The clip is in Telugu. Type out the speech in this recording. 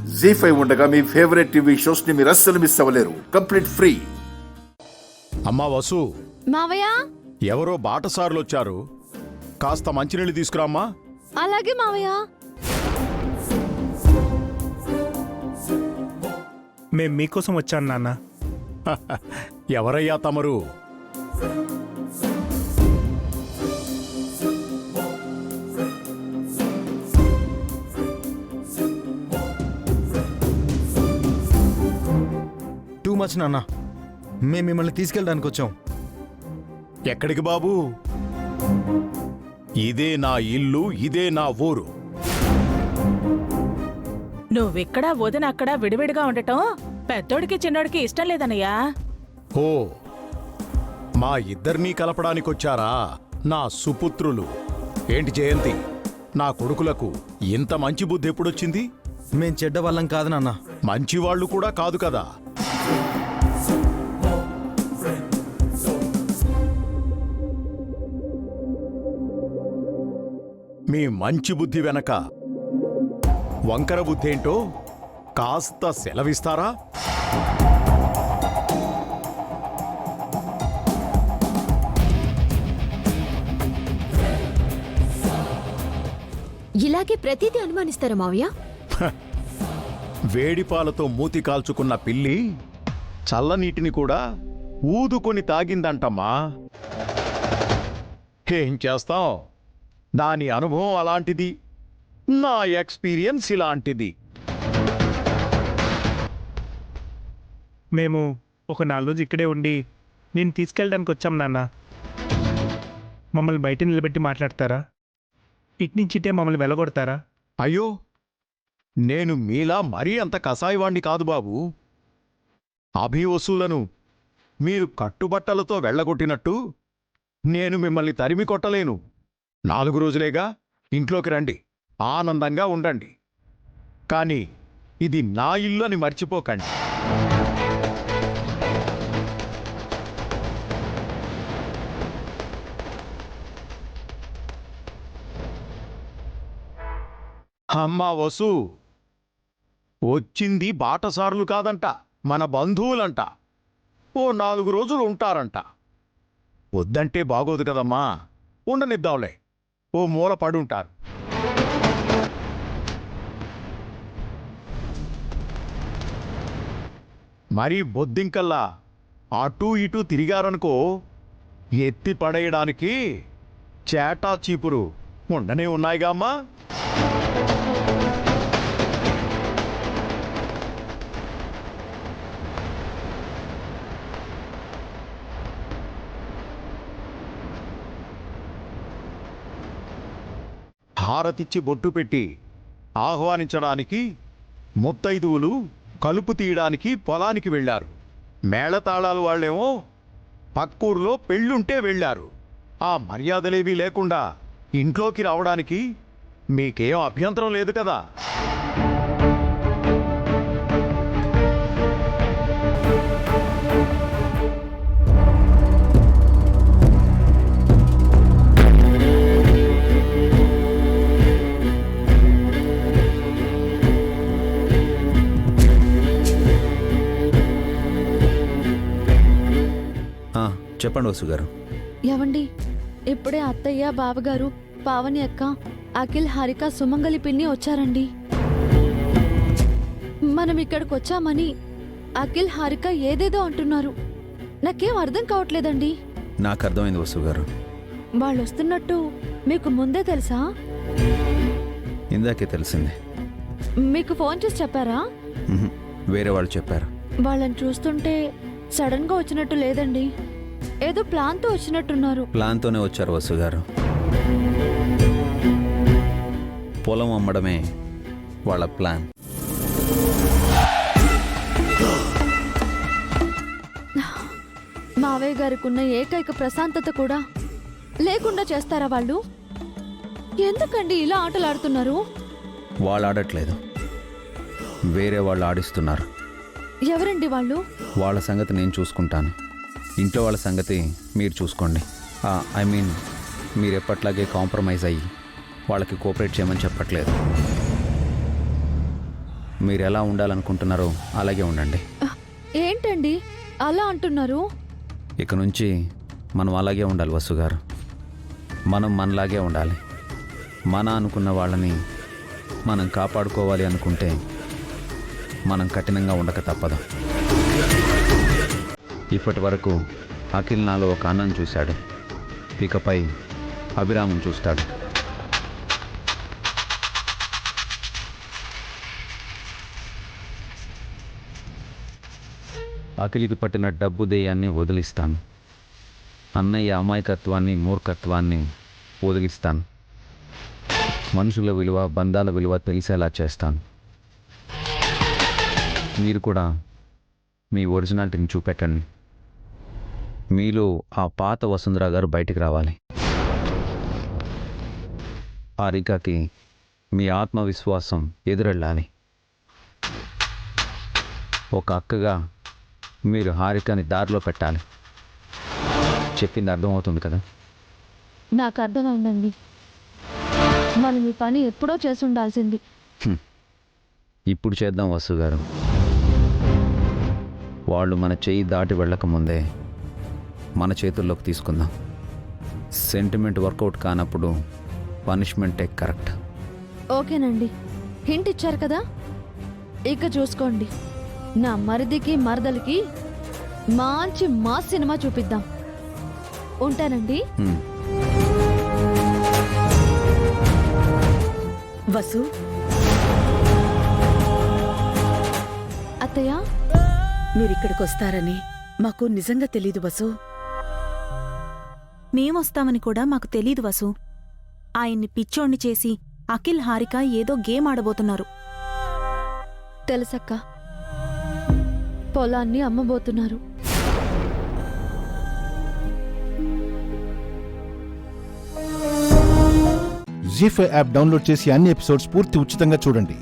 జీ5 ఉండగా మీ ఫేవరెట్ టీవీ షోస్ ని మీరు అస్సలు మిస్ అవ్వలేరు. Complete free. అమ్మా వసు, మావయ్య. ఎవరో బాటసారులు వచ్చారు, కాస్త మంచినీళ్ళు తీసుకురామ్మా. అలాగే మావయ్య. మేం మీకోసం వచ్చాను నాన్న. ఎవరయ్యా తమరు? టూ మచ్ నాన్న, మేము మిమ్మల్ని తీసుకెళ్ళడానికి వచ్చాం. ఎక్కడికి బాబు? ఇదే నా ఇల్లు, ఇదే నా ఊరు. నువ్విక్కడా వదిన అక్కడ విడివిడిగా ఉండటం పెద్దోడికి చిన్నోడికి ఇష్టం లేదన్నయ్యా. ఓ, మా ఇద్దరినీ కలపడానికొచ్చారా నా సుపుత్రులు? ఏంటి జయంతి, నా కొడుకులకు ఇంత మంచి బుద్ధి ఎప్పుడొచ్చింది? మేం చెడ్డ వాళ్ళం కాదు నాన్న. మంచివాళ్లు కూడా కాదు కదా. మీ మంచి బుద్ధి వెనక వంకర బుద్ధి ఏంటో కాస్త సెలవిస్తారా? ఇలాగే ప్రతిదీ అనుమానిస్తారా మావయ్య? వేడిపాలతో మూతి కాల్చుకున్న పిల్లి చల్లనీటిని కూడా ఊదుకొని తాగిందంటమ్మా. ఏం చేస్తాం, దాని అనుభవం అలాంటిది, నా ఎక్స్పీరియన్స్ ఇలాంటిది. మేము ఒక 4 రోజు ఇక్కడే ఉండి నేను తీసుకెళ్ళడానికి వచ్చాం నాన్న. మమ్మల్ని బయట నిలబెట్టి మాట్లాడతారా? ఇట్నుంచిటే మమ్మల్ని వెలగొడతారా? అయ్యో, నేను మీలా మరీ అంత కసాయివాణ్ణి కాదు బాబు. అభివసులను మీరు కట్టుబట్టలతో వెళ్ళగొట్టినట్టు నేను మిమ్మల్ని తరిమి కొట్టలేను. 4 రోజులేగా, ఇంట్లోకి రండి, ఆనందంగా ఉండండి. కానీ ఇది నా ఇల్లు అని మర్చిపోకండి. అమ్మా వసు, వచ్చింది బాటసారులు కాదంట, మన బంధువులంట. ఓ 4 రోజులు ఉంటారంట. వద్దంటే బాగోదు కదమ్మా, ఉండనిద్దాంలే, ఓ మూల పడుంటారు. మరీ బొద్దింకల్లా అటూ ఇటూ తిరిగారనుకో, ఎత్తి పడేయడానికి చేటా చీపురు ఉండనే ఉన్నాయిగా అమ్మా. హారతిచ్చి బొట్టు పెట్టి ఆహ్వానించడానికి ముత్తైదువులు కలుపు తీయడానికి పొలానికి వెళ్ళారు. మేళతాళాలు వాళ్ళేమో పక్కూరులో పెళ్ళుంటే వెళ్ళారు. ఆ మర్యాదలేవీ లేకుండా ఇంట్లోకి రావడానికి మీకేం అభ్యంతరం లేదు కదా? చెప్పండి వసు గారు. ఏవండి, ఇప్పుడే అత్తయ్య, బావగారు, పావని అక్క, అఖిల్, హారిక, సుమంగలి పిన్ని వచ్చారండి. మనం ఇక్కడికి వచ్చామని అఖిల్, హారిక ఏదేదో అంటున్నారు. నాకేం అర్థం కావట్లేదండి. నాకు అర్థమైంది వసు గారు. వాళ్ళు వస్తున్నట్టు మీకు ముందే తెలుసా? ఇందాకే తెలిసింది. మీకు ఫోన్ చేసి చెప్పారా? వేరే వాళ్ళు చెప్పారు. వాళ్ళని చూస్తుంటే సడన్ గా వచ్చినట్టు లేదండి, ఏదో ప్లాన్తో వచ్చినట్టున్నారు. ప్లాన్తోనే వచ్చారు వసు గారు. పొలం అమ్మడమే వాళ్ళ ప్లాన్. మావయ్య గారికి ఉన్న ఏకైక ప్రశాంతత కూడా లేకుండా చేస్తారా వాళ్ళు? ఎందుకండి ఇలా ఆటలు ఆడుతున్నారు? వాళ్ళు ఆడట్లేదు, వేరే వాళ్ళు ఆడిస్తున్నారు. ఎవరండి వాళ్ళు? వాళ్ళ సంగతి నేను చూసుకుంటాను. ఇంట్లో వాళ్ళ సంగతి మీరు చూసుకోండి. ఐ మీన్, మీరు ఎప్పట్లాగే కాంప్రమైజ్ అయ్యి వాళ్ళకి కోఆపరేట్ చేయమని చెప్పట్లేదు. మీరు ఎలా ఉండాలనుకుంటున్నారో అలాగే ఉండండి. ఏంటండి అలా అంటున్నారు? ఇక నుంచి మనం అలాగే ఉండాలి వసు గారు. మనం మనలాగే ఉండాలి. మన అనుకున్న వాళ్ళని మనం కాపాడుకోవాలి అనుకుంటే మనం కఠినంగా ఉండక తప్పదు. ఇప్పటి వరకు అఖిల్ నాలో ఒక అన్నం చూశాడు, ఇకపై అభిరామం చూస్తాడు. అఖిలికి పట్టిన డబ్బు దెయ్యాన్ని వదిలిస్తాను. అన్నయ్య అమాయకత్వాన్ని మూర్ఖత్వాన్ని వదిలిస్తాను. మనుషుల విలువ బంధాల విలువ తెలిసేలా చేస్తాను. మీరు కూడా మీ ఒరిజినాలిటీని చూపెట్టండి. మీలో ఆ పాత వసుంధర గారు బయటికి రావాలి. హారికకి మీ ఆత్మవిశ్వాసం ఎదురెళ్ళాలి. ఒక అక్కగా మీరు హారికని దారిలో పెట్టాలి. చెప్పింది అర్థమవుతుంది కదా? నాకు అర్థమైందండి. మనం ఈ పని ఎప్పుడో చేసి ఉండాల్సింది. ఇప్పుడు చేద్దాం వసు గారు. వాళ్ళు మన చెయ్యి దాటి వెళ్ళకముందే మన చేతుల్లోకి తీసుకుందాం. సెంటిమెంట్ వర్కౌట్ కానప్పుడు పనిష్మెంటే కరెక్ట్. ఓకేనండి, హింట్ ఇచ్చారు కదా, ఇక చూసుకోండి. నా మరిదికి మరదలికి మంచి మాస్ సినిమా చూపిద్దాం. ఉంటానండి. వసు, అత్తయ్య, మీరిక్కడికి వస్తారని మాకు నిజంగా తెలీదు వసు. మేమొస్తామని కూడా మాకు తెలీదు వసు. ఆయన్ని పిచ్చోణ్ణి చేసి అఖిల్ హారిక ఏదో గేమ్ ఆడబోతున్నారు. తెలుసక్క, పొలాన్ని అమ్మబోతున్నారు. జీ5 యాప్ డౌన్లోడ్ చేసి అన్ని ఎపిసోడ్స్ పూర్తి ఉచితంగా చూడండి.